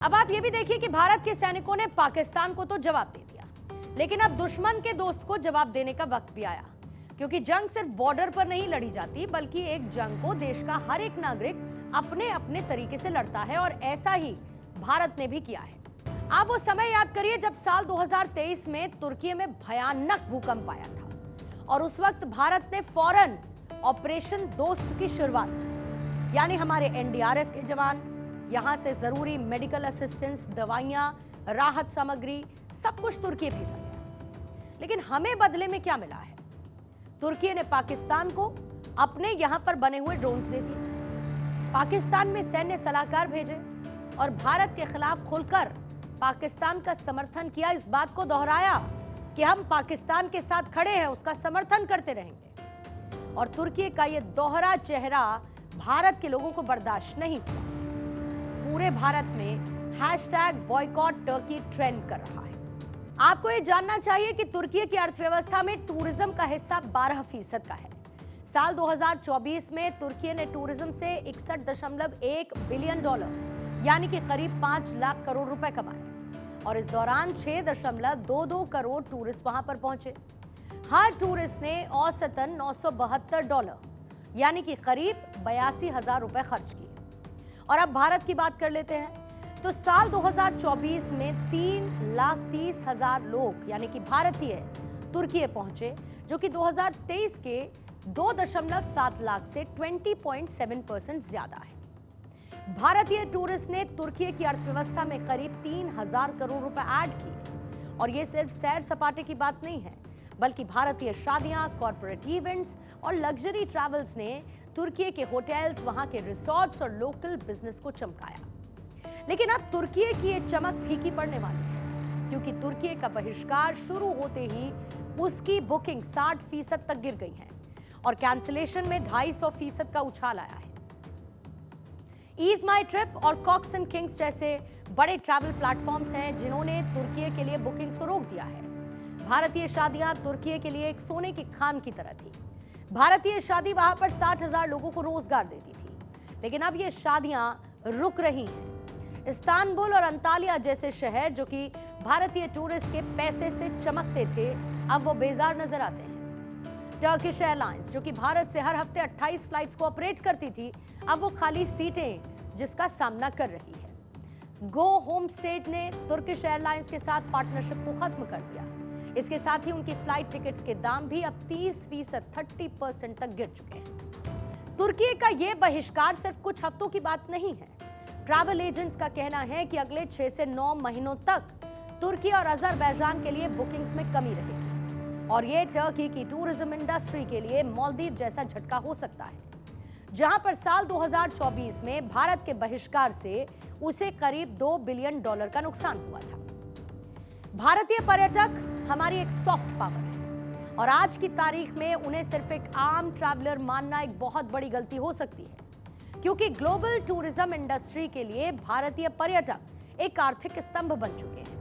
अब आप ये भी देखिए कि भारत के सैनिकों ने पाकिस्तान को तो जवाब दे दिया, लेकिन अब दुश्मन के दोस्त को जवाब देने का वक्त भी आया, क्योंकि जंग सिर्फ बॉर्डर पर नहीं लड़ी जाती, बल्कि एक जंग को देश का हर एक नागरिक अपने अपने तरीके से लड़ता है, और ऐसा ही भारत ने भी किया है। आप वो समय याद करिए जब साल 2023 में तुर्की में भयानक भूकंप आया था, और उस वक्त भारत ने फौरन ऑपरेशन दोस्त की शुरुआत की। यानी हमारे एनडीआरएफ के जवान यहां से जरूरी मेडिकल असिस्टेंस, दवाइयां, राहत सामग्री, सब कुछ तुर्की भेजा गया। लेकिन हमें बदले में क्या मिला है? तुर्की ने पाकिस्तान को अपने यहां पर बने हुए ड्रोन्स दे दिए, पाकिस्तान में सैन्य सलाहकार भेजे, और भारत के खिलाफ खुलकर पाकिस्तान का समर्थन किया। इस बात को दोहराया कि हम पाकिस्तान के साथ खड़े हैं, उसका समर्थन करते रहेंगे। और तुर्की का यह दोहरा चेहरा भारत के लोगों को बर्दाश्त नहीं हुआ। पूरे भारत में #बॉयकॉट टर्की ट्रेंड कर रहा है। आपको यह जानना चाहिए कि तुर्की की अर्थव्यवस्था में टूरिज्म का हिस्सा 12% का है। साल 2024 में तुर्की ने टूरिज्म से $61.1 बिलियन यानी कि करीब 5 लाख करोड़ रुपए कमाए, और इस दौरान 6.22 करोड़ टूरिस्ट वहां पर पहुंचे। हर टूरिस्ट ने औसतन $972 यानी कि करीब 82,000 रुपए खर्च किए। और अब भारत की बात कर लेते हैं, तो साल 2024 में 3,30,000 लोग यानी कि भारतीय तुर्की पहुंचे, जो कि 2023 के 2.7 लाख से 20.7% ज्यादा है। भारतीय टूरिस्ट ने तुर्की की अर्थव्यवस्था में करीब 3,000 करोड़ रुपए ऐड किए। और ये सिर्फ सैर सपाटे की बात नहीं है, बल्कि भारतीय शादियां, कॉर्पोरेट इवेंट्स और लग्जरी ट्रैवल्स ने तुर्की के होटल्स, वहां के रिसोर्ट्स और लोकल बिजनेस को चमकाया। लेकिन अब तुर्की की ये चमक फीकी पड़ने वाली है, क्योंकि तुर्की का बहिष्कार शुरू होते ही उसकी बुकिंग 60% तक गिर गई है, और कैंसिलेशन में 250% का उछाल आया है। ईज माई ट्रिप और कॉक्स एंड किंग्स जैसे बड़े ट्रैवल प्लेटफॉर्म्स हैं जिन्होंने तुर्की के लिए बुकिंग्स को रोक दिया है। भारतीय शादियां तुर्की के लिए एक सोने की खान की तरह थी। भारतीय शादी वहां पर 60,000 लोगों को रोजगार देती थी, लेकिन अब ये शादियां रुक रही हैं। इस्तांबुल और अंतालिया जैसे शहर, जो कि भारतीय टूरिस्ट के पैसे से चमकते थे, अब वो बेजार नजर आते हैं। टर्किश एयरलाइंस, जो कि भारत से हर हफ्ते 28 फ्लाइट्स को ऑपरेट करती थी, अब वो खाली सीटें जिसका सामना कर रही है। गो होम स्टे ने तुर्किश एयरलाइंस के साथ पार्टनरशिप को खत्म कर दिया। इसके साथ ही उनकी फ्लाइट टिकट्स के दाम भी अब 30% तक गिर चुके हैं। तुर्की का यह बहिष्कार सिर्फ कुछ हफ्तों की बात नहीं है। ट्रैवल एजेंट्स का कहना है कि अगले 6 से 9 महीनों तक तुर्की और अजरबैजान के लिए बुकिंग्स में कमी रहेगी, और ये टर्की की टूरिज्म इंडस्ट्री के लिए मालदीव जैसा झटका हो सकता है, जहां पर साल 2024 में भारत के बहिष्कार से उसे करीब $2 बिलियन का नुकसान हुआ था। भारतीय पर्यटक हमारी एक सॉफ्ट पावर है, और आज की तारीख में उन्हें सिर्फ एक आम ट्रैवलर मानना एक बहुत बड़ी गलती हो सकती है, क्योंकि ग्लोबल टूरिज्म इंडस्ट्री के लिए भारतीय पर्यटक एक आर्थिक स्तंभ बन चुके हैं।